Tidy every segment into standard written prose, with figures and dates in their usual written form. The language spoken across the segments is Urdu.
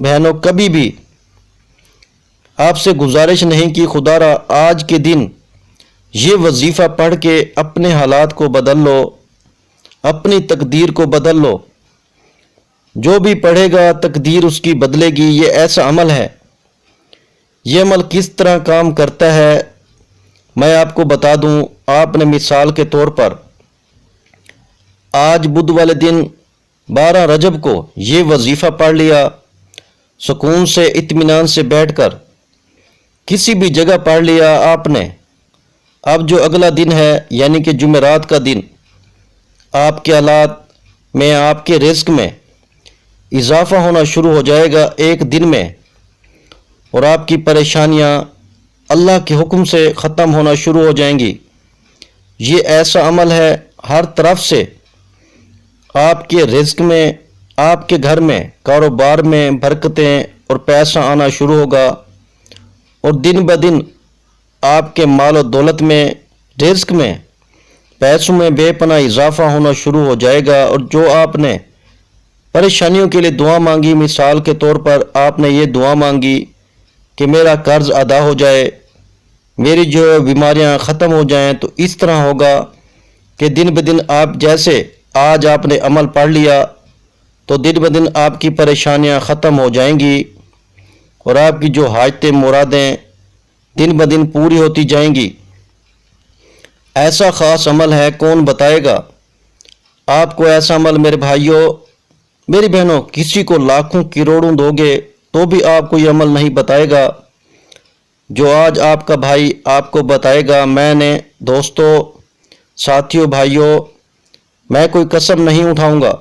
بہنوں کبھی بھی آپ سے گزارش نہیں کہ خدا را آج کے دن یہ وظیفہ پڑھ کے اپنے حالات کو بدل لو، اپنی تقدیر کو بدل لو۔ جو بھی پڑھے گا تقدیر اس کی بدلے گی۔ یہ ایسا عمل ہے۔ یہ عمل کس طرح کام کرتا ہے میں آپ کو بتا دوں۔ آپ نے مثال کے طور پر آج بدھ والے دن 12 رجب کو یہ وظیفہ پڑھ لیا، سکون سے اطمینان سے بیٹھ کر کسی بھی جگہ پڑھ لیا آپ نے۔ اب جو اگلا دن ہے یعنی کہ جمعرات کا دن، آپ کے حالات میں، آپ کے رزق میں اضافہ ہونا شروع ہو جائے گا ایک دن میں، اور آپ کی پریشانیاں اللہ کے حکم سے ختم ہونا شروع ہو جائیں گی۔ یہ ایسا عمل ہے، ہر طرف سے آپ کے رزق میں، آپ کے گھر میں، کاروبار میں برکتیں اور پیسہ آنا شروع ہوگا، اور دن بدن آپ کے مال و دولت میں، رزق میں، پیسوں میں بے پناہ اضافہ ہونا شروع ہو جائے گا۔ اور جو آپ نے پریشانیوں کے لیے دعا مانگی، مثال کے طور پر آپ نے یہ دعا مانگی کہ میرا قرض ادا ہو جائے، میری جو بیماریاں ختم ہو جائیں، تو اس طرح ہوگا کہ دن بدن آپ جیسے آج آپ نے عمل پڑھ لیا تو دن بدن آپ کی پریشانیاں ختم ہو جائیں گی، اور آپ کی جو حاجتیں مرادیں دن بدن پوری ہوتی جائیں گی۔ ایسا خاص عمل ہے، کون بتائے گا آپ کو ایسا عمل؟ میرے بھائیوں، میری بہنوں، کسی کو لاکھوں کروڑوں دو گے تو بھی آپ کو یہ عمل نہیں بتائے گا جو آج آپ کا بھائی آپ کو بتائے گا۔ میں نے دوستوں، ساتھیوں، بھائیوں، میں کوئی قسم نہیں اٹھاؤں گا،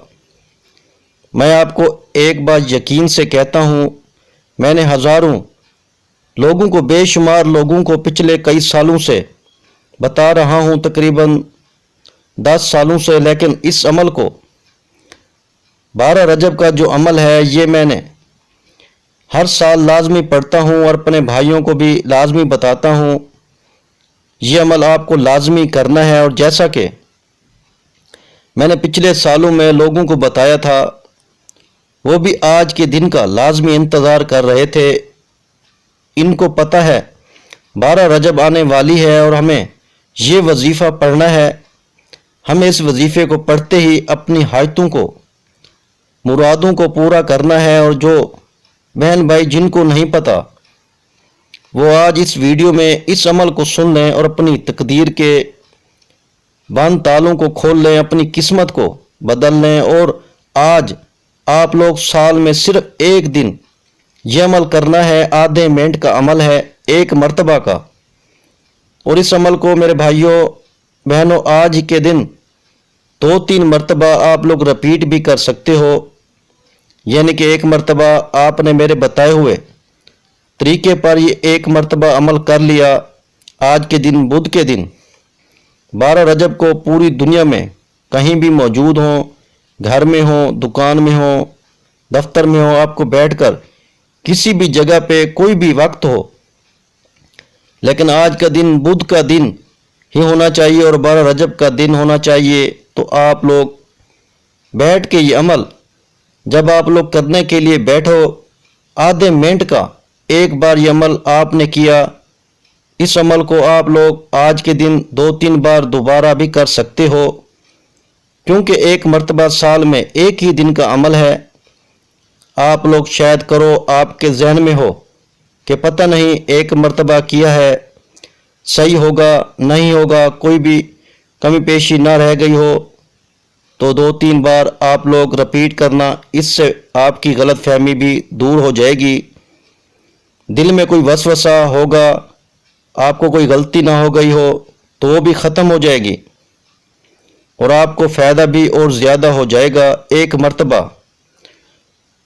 میں آپ کو ایک بات یقین سے کہتا ہوں، میں نے ہزاروں لوگوں کو، بے شمار لوگوں کو پچھلے کئی سالوں سے بتا رہا ہوں، تقریباً 10 سالوں سے، لیکن اس عمل کو 12 رجب کا جو عمل ہے یہ میں نے ہر سال لازمی پڑھتا ہوں اور اپنے بھائیوں کو بھی لازمی بتاتا ہوں۔ یہ عمل آپ کو لازمی کرنا ہے، اور جیسا کہ میں نے پچھلے سالوں میں لوگوں کو بتایا تھا، وہ بھی آج کے دن کا لازمی انتظار کر رہے تھے۔ ان کو پتہ ہے 12 رجب آنے والی ہے اور ہمیں یہ وظیفہ پڑھنا ہے۔ ہمیں اس وظیفے کو پڑھتے ہی اپنی حاجتوں کو، مرادوں کو پورا کرنا ہے۔ اور جو بہن بھائی جن کو نہیں پتہ، وہ آج اس ویڈیو میں اس عمل کو سن لیں اور اپنی تقدیر کے بند تالوں کو کھول لیں، اپنی قسمت کو بدل لیں۔ اور آج آپ لوگ سال میں صرف ایک دن یہ عمل کرنا ہے، آدھے منٹ کا عمل ہے، ایک مرتبہ کا۔ اور اس عمل کو میرے بھائیوں بہنوں آج کے دن 2-3 مرتبہ آپ لوگ رپیٹ بھی کر سکتے ہو، یعنی کہ ایک مرتبہ آپ نے میرے بتائے ہوئے طریقے پر یہ ایک مرتبہ عمل کر لیا آج کے دن، بدھ کے دن 12 رجب کو، پوری دنیا میں کہیں بھی موجود ہوں، گھر میں ہوں، دکان میں ہوں، دفتر میں ہوں، آپ کو بیٹھ کر کسی بھی جگہ پہ کوئی بھی وقت ہو، لیکن آج کا دن بدھ کا دن ہی ہونا چاہیے اور 12 رجب کا دن ہونا چاہیے۔ تو آپ لوگ بیٹھ کے یہ عمل جب آپ لوگ کرنے کے لیے بیٹھو، آدھے منٹ کا ایک بار یہ عمل آپ نے کیا، اس عمل کو آپ لوگ آج کے دن 2-3 بار دوبارہ بھی کر سکتے ہو، کیونکہ ایک مرتبہ سال میں ایک ہی دن کا عمل ہے۔ آپ لوگ شاید کرو، آپ کے ذہن میں ہو کہ پتہ نہیں ایک مرتبہ کیا ہے، صحیح ہوگا نہیں ہوگا، کوئی بھی کمی پیشی نہ رہ گئی ہو، تو 2-3 بار آپ لوگ رپیٹ کرنا، اس سے آپ کی غلط فہمی بھی دور ہو جائے گی۔ دل میں کوئی وسوسہ ہوگا، آپ کو کوئی غلطی نہ ہو گئی ہو تو وہ بھی ختم ہو جائے گی، اور آپ کو فائدہ بھی اور زیادہ ہو جائے گا۔ ایک مرتبہ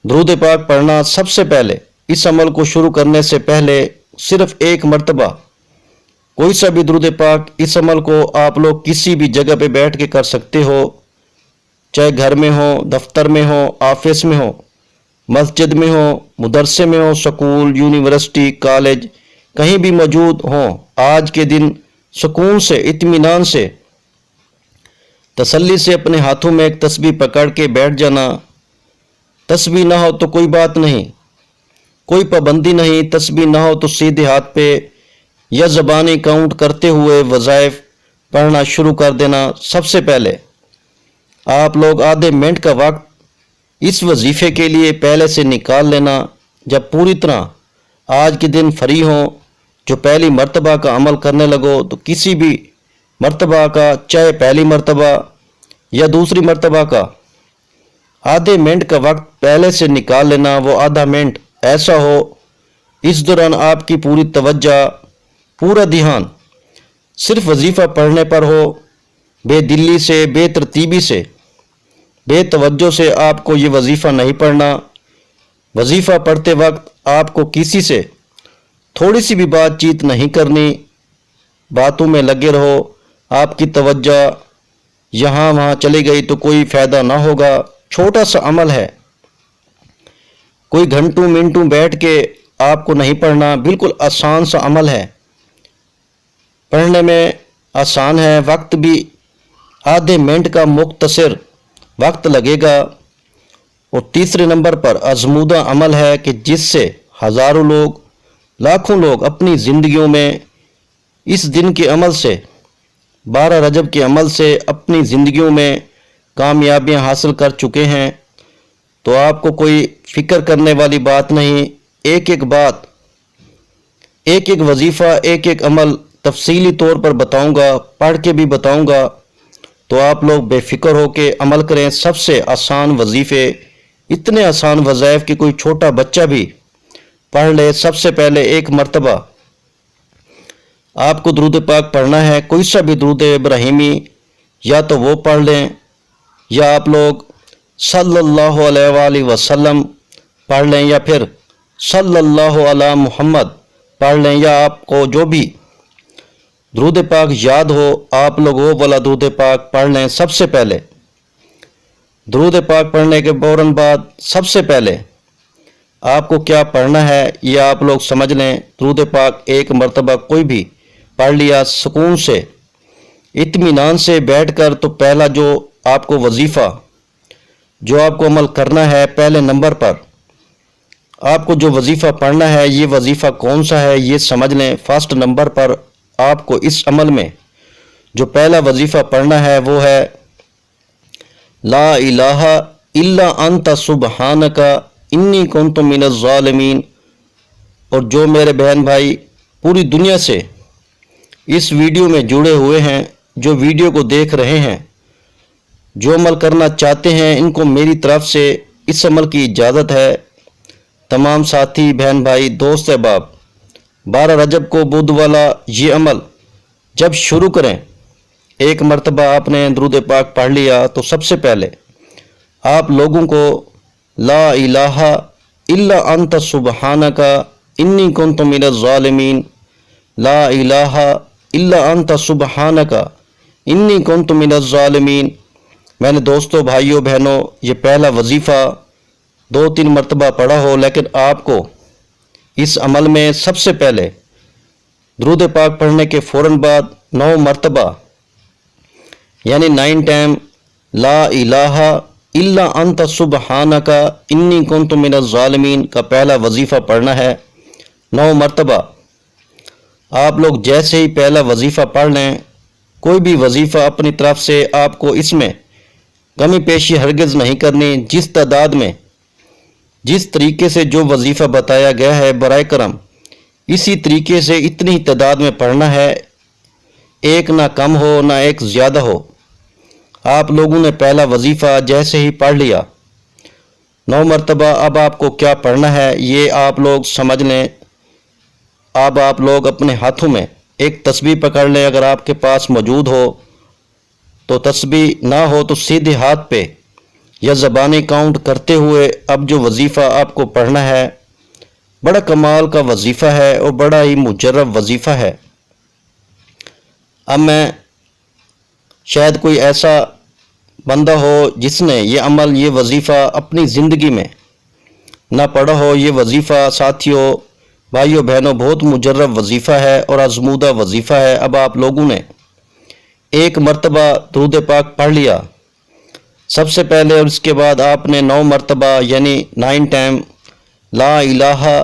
درود پاک پڑھنا، سب سے پہلے اس عمل کو شروع کرنے سے پہلے صرف ایک مرتبہ کوئی سا بھی درود پاک، اس عمل کو آپ لوگ کسی بھی جگہ پہ بیٹھ کے کر سکتے ہو، چاہے گھر میں ہو، دفتر میں ہو، آفس میں ہو، مسجد میں ہو، مدرسے میں ہو، سکول، یونیورسٹی، کالج، کہیں بھی موجود ہوں۔ آج کے دن سکون سے، اطمینان سے، تسلی سے اپنے ہاتھوں میں ایک تسبیح پکڑ کے بیٹھ جانا۔ تسبیح نہ ہو تو کوئی بات نہیں، کوئی پابندی نہیں، تسبیح نہ ہو تو سیدھے ہاتھ پہ یا زبانی کاؤنٹ کرتے ہوئے وظائف پڑھنا شروع کر دینا۔ سب سے پہلے آپ لوگ آدھے منٹ کا وقت اس وظیفے کے لیے پہلے سے نکال لینا۔ جب پوری طرح آج کے دن فری ہوں، جو پہلی مرتبہ کا عمل کرنے لگو، تو کسی بھی مرتبہ کا، چاہے پہلی مرتبہ یا دوسری مرتبہ کا، آدھے منٹ کا وقت پہلے سے نکال لینا۔ وہ آدھا منٹ ایسا ہو اس دوران آپ کی پوری توجہ، پورا دھیان صرف وظیفہ پڑھنے پر ہو، بے دلی سے، بے ترتیبی سے، بے توجہ سے آپ کو یہ وظیفہ نہیں پڑھنا۔ وظیفہ پڑھتے وقت آپ کو کسی سے تھوڑی سی بھی بات چیت نہیں کرنی، باتوں میں لگے رہو، آپ کی توجہ یہاں وہاں چلی گئی تو کوئی فائدہ نہ ہوگا۔ چھوٹا سا عمل ہے، کوئی گھنٹوں منٹوں بیٹھ کے آپ کو نہیں پڑھنا، بالکل آسان سا عمل ہے، پڑھنے میں آسان ہے، وقت بھی آدھے منٹ کا مختصر وقت لگے گا۔ اور تیسرے نمبر پر آزمودہ عمل ہے کہ جس سے ہزاروں لوگ، لاکھوں لوگ اپنی زندگیوں میں اس دن کے عمل سے، 12 رجب کے عمل سے اپنی زندگیوں میں کامیابیاں حاصل کر چکے ہیں۔ تو آپ کو کوئی فکر کرنے والی بات نہیں، ایک ایک بات، ایک ایک وظیفہ، ایک ایک عمل تفصیلی طور پر بتاؤں گا، پڑھ کے بھی بتاؤں گا، تو آپ لوگ بے فکر ہو کے عمل کریں۔ سب سے آسان وظیفے، اتنے آسان وظائف کہ کوئی چھوٹا بچہ بھی پڑھ لے۔ سب سے پہلے ایک مرتبہ آپ کو درود پاک پڑھنا ہے، کوئی سا بھی درود ابراہیمی، یا تو وہ پڑھ لیں، یا آپ لوگ صلی اللہ علیہ وآلہ وسلم پڑھ لیں، یا پھر صلی اللہ علی محمد پڑھ لیں، یا آپ کو جو بھی درود پاک یاد ہو آپ لوگ وہ والا درود پاک پڑھ لیں۔ سب سے پہلے درود پاک پڑھنے کے فوراً بعد سب سے پہلے آپ کو کیا پڑھنا ہے یہ آپ لوگ سمجھ لیں۔ درود پاک ایک مرتبہ کوئی بھی پڑھ لیا سکون سے، اطمینان سے بیٹھ کر، تو پہلا جو آپ کو وظیفہ، جو آپ کو عمل کرنا ہے، پہلے نمبر پر آپ کو جو وظیفہ پڑھنا ہے، یہ وظیفہ کون سا ہے یہ سمجھ لیں۔ فرسٹ نمبر پر آپ کو اس عمل میں جو پہلا وظیفہ پڑھنا ہے وہ ہے لا الہ الا انت سبحانک انی کنت من الظالمین۔ اور جو میرے بہن بھائی پوری دنیا سے اس ویڈیو میں جڑے ہوئے ہیں، جو ویڈیو کو دیکھ رہے ہیں، جو عمل کرنا چاہتے ہیں، ان کو میری طرف سے اس عمل کی اجازت ہے۔ تمام ساتھی، بہن بھائی، دوست احباب، 12 رجب کو بدھ والا یہ عمل جب شروع کریں، ایک مرتبہ آپ نے درود پاک پڑھ لیا تو سب سے پہلے آپ لوگوں کو لا الہ الا انت سبحانک انی کنت من الظالمین، لا الہ الا انت سبحانک انی کنت من الظالمین۔ میں نے دوستوں، بھائیوں، بہنوں، یہ پہلا وظیفہ 2-3 مرتبہ پڑھا ہو، لیکن آپ کو اس عمل میں سب سے پہلے درود پاک پڑھنے کے فوراً بعد 9 مرتبہ، یعنی 9 ٹائم لا الہ الا انت سبحانک انی کنت من الظالمین کا پہلا وظیفہ پڑھنا ہے 9 مرتبہ۔ آپ لوگ جیسے ہی پہلا وظیفہ پڑھ لیں، کوئی بھی وظیفہ اپنی طرف سے آپ کو اس میں کمی پیشی ہرگز نہیں کرنی۔ جس تعداد میں، جس طریقے سے جو وظیفہ بتایا گیا ہے برائے کرم، اسی طریقے سے اتنی ہی تعداد میں پڑھنا ہے، ایک نہ کم ہو نہ ایک زیادہ ہو۔ آپ لوگوں نے پہلا وظیفہ جیسے ہی پڑھ لیا 9 مرتبہ، اب آپ کو کیا پڑھنا ہے یہ آپ لوگ سمجھ لیں۔ اب آپ لوگ اپنے ہاتھوں میں ایک تسبیح پکڑ لیں، اگر آپ کے پاس موجود ہو تو، تسبیح نہ ہو تو سیدھے ہاتھ پہ یا زبانی کاؤنٹ کرتے ہوئے اب جو وظیفہ آپ کو پڑھنا ہے، بڑا کمال کا وظیفہ ہے اور بڑا ہی مجرب وظیفہ ہے۔ اب میں، شاید کوئی ایسا بندہ ہو جس نے یہ عمل، یہ وظیفہ اپنی زندگی میں نہ پڑھا ہو۔ یہ وظیفہ ساتھیوں، بھائیوں، بہنوں، بہت مجرب وظیفہ ہے اور آزمودہ وظیفہ ہے۔ اب آپ لوگوں نے ایک مرتبہ درود پاک پڑھ لیا سب سے پہلے، اور اس کے بعد آپ نے 9 مرتبہ یعنی 9 ٹائم لا الہ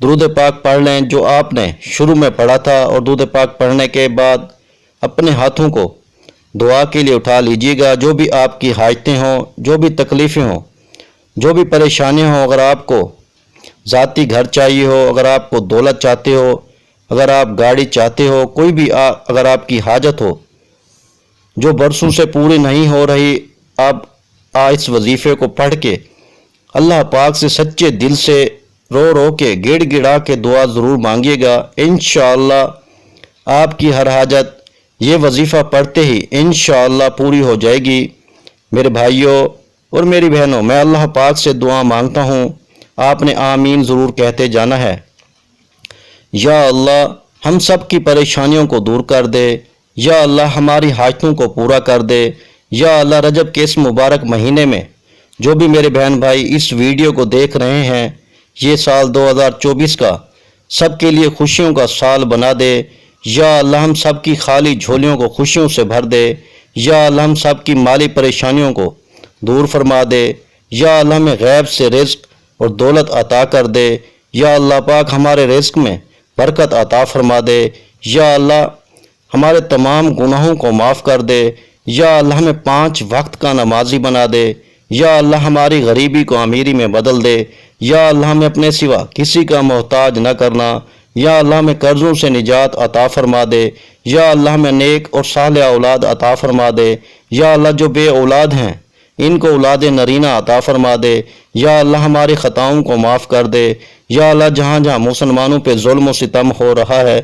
درود پاک پڑھ لیں جو آپ نے شروع میں پڑھا تھا، اور درود پاک پڑھنے کے بعد اپنے ہاتھوں کو دعا کے لیے اٹھا لیجیے گا۔ جو بھی آپ کی حاجتیں ہوں، جو بھی تکلیفیں ہوں، جو بھی پریشانیاں ہوں، اگر آپ کو ذاتی گھر چاہیے ہو، اگر آپ کو دولت چاہتے ہو، اگر آپ گاڑی چاہتے ہو، کوئی بھی اگر آپ کی حاجت ہو جو برسوں سے پوری نہیں ہو رہی، آپ اس وظیفے کو پڑھ کے اللہ پاک سے سچے دل سے رو رو کے گڑ گڑا کے دعا ضرور مانگیے گا۔ انشاءاللہ آپ کی ہر حاجت یہ وظیفہ پڑھتے ہی انشاءاللہ پوری ہو جائے گی۔ میرے بھائیوں اور میری بہنوں، میں اللہ پاک سے دعا مانگتا ہوں، آپ نے آمین ضرور کہتے جانا ہے۔ یا اللہ ہم سب کی پریشانیوں کو دور کر دے، یا اللہ ہماری حاجتوں کو پورا کر دے، یا اللہ رجب کے اس مبارک مہینے میں جو بھی میرے بہن بھائی اس ویڈیو کو دیکھ رہے ہیں، یہ سال 2024 کا سب کے لیے خوشیوں کا سال بنا دے۔ یا اللہ ہم سب کی خالی جھولیوں کو خوشیوں سے بھر دے، یا اللہ ہم سب کی مالی پریشانیوں کو دور فرما دے، یا اللہ ہمیں غیب سے رزق اور دولت عطا کر دے، یا اللہ پاک ہمارے رزق میں برکت عطا فرما دے، یا اللہ ہمارے تمام گناہوں کو معاف کر دے، یا اللہ ہمیں 5 وقت کا نمازی بنا دے، یا اللہ ہماری غریبی کو امیری میں بدل دے، یا اللہ ہمیں اپنے سوا کسی کا محتاج نہ کرنا، یا اللہ ہمیں قرضوں سے نجات عطا فرما دے، یا اللہ ہمیں نیک اور صالح اولاد عطا فرما دے، یا اللہ جو بے اولاد ہیں ان کو اولاد نرینہ عطا فرما دے، یا اللہ ہماری خطاؤں کو معاف کر دے، یا اللہ جہاں جہاں مسلمانوں پہ ظلم و ستم ہو رہا ہے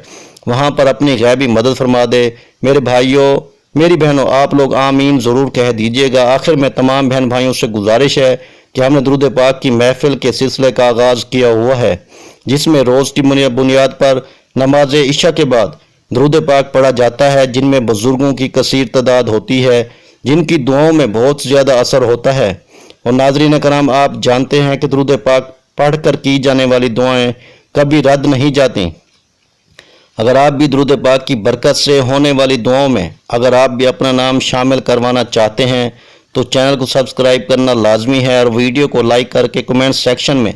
وہاں پر اپنی غیبی مدد فرما دے۔ میرے بھائیوں میری بہنوں، آپ لوگ آمین ضرور کہہ دیجیے گا۔ آخر میں تمام بہن بھائیوں سے گزارش ہے کہ ہم نے درود پاک کی محفل کے سلسلے کا آغاز کیا ہوا ہے، جس میں روز کی بنیاد پر نماز عشاء کے بعد درود پاک پڑھا جاتا ہے، جن میں بزرگوں کی کثیر تعداد ہوتی ہے، جن کی دعاؤں میں بہت زیادہ اثر ہوتا ہے۔ اور ناظرین کرام، آپ جانتے ہیں کہ درود پاک پڑھ کر کی جانے والی دعائیں کبھی رد نہیں جاتی۔ اگر آپ بھی درود پاک کی برکت سے ہونے والی دعاؤں میں اگر آپ بھی اپنا نام شامل کروانا چاہتے ہیں تو چینل کو سبسکرائب کرنا لازمی ہے، اور ویڈیو کو لائک کر کے کمنٹ سیکشن میں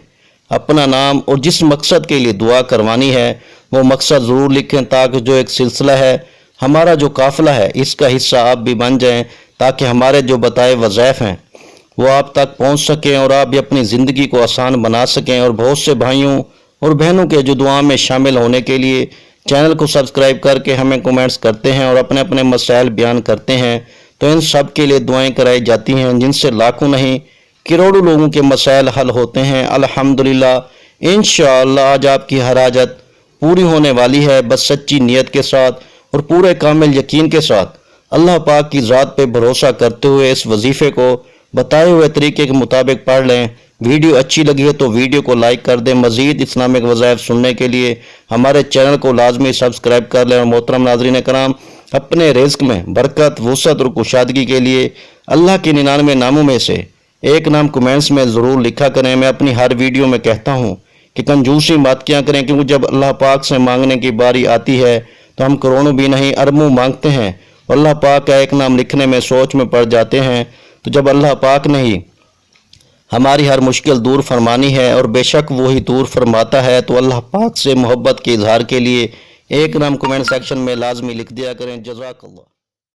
اپنا نام اور جس مقصد کے لیے دعا کروانی ہے وہ مقصد ضرور لکھیں، تاکہ جو ایک سلسلہ ہے ہمارا جو قافلہ ہے اس کا حصہ آپ بھی بن جائیں، تاکہ ہمارے جو بتائے وظائف ہیں وہ آپ تک پہنچ سکیں اور آپ بھی اپنی زندگی کو آسان بنا سکیں۔ اور بہت سے بھائیوں اور بہنوں کے جو دعا میں شامل ہونے کے لیے چینل کو سبسکرائب کر کے ہمیں کمنٹس کرتے ہیں اور اپنے اپنے مسائل بیان کرتے ہیں، تو ان سب کے لیے دعائیں کرائی جاتی ہیں، جن سے لاکھوں نہیں کروڑوں لوگوں کے مسائل حل ہوتے ہیں۔ الحمدللہ انشاءاللہ آج آپ کی ہر حاجت پوری ہونے والی ہے، بس سچی نیت کے ساتھ اور پورے کامل یقین کے ساتھ اللہ پاک کی ذات پہ بھروسہ کرتے ہوئے اس وظیفے کو بتائے ہوئے طریقے کے مطابق پڑھ لیں۔ ویڈیو اچھی لگی ہے تو ویڈیو کو لائک کر دیں۔ مزید اسلامک وظائف سننے کے لیے ہمارے چینل کو لازمی سبسکرائب کر لیں۔ اور محترم ناظرین کرام، اپنے رزق میں برکت، وسعت اور کشادگی کے لیے اللہ کے 99 ناموں میں سے ایک نام کمنٹس میں ضرور لکھا کریں۔ میں اپنی ہر ویڈیو میں کہتا ہوں کہ کنجوسی مت کیا کریں، کیونکہ جب اللہ پاک سے مانگنے کی باری آتی ہے تو ہم کروڑوں بھی نہیں اربوں مانگتے ہیں، اور اللہ پاک کا ایک نام لکھنے میں سوچ میں پڑ جاتے ہیں۔ تو جب اللہ پاک نے ہی ہماری ہر مشکل دور فرمانی ہے، اور بے شک وہی دور فرماتا ہے، تو اللہ پاک سے محبت کے اظہار کے لیے ایک نام کمنٹ سیکشن میں لازمی لکھ دیا کریں۔ جزاک اللہ۔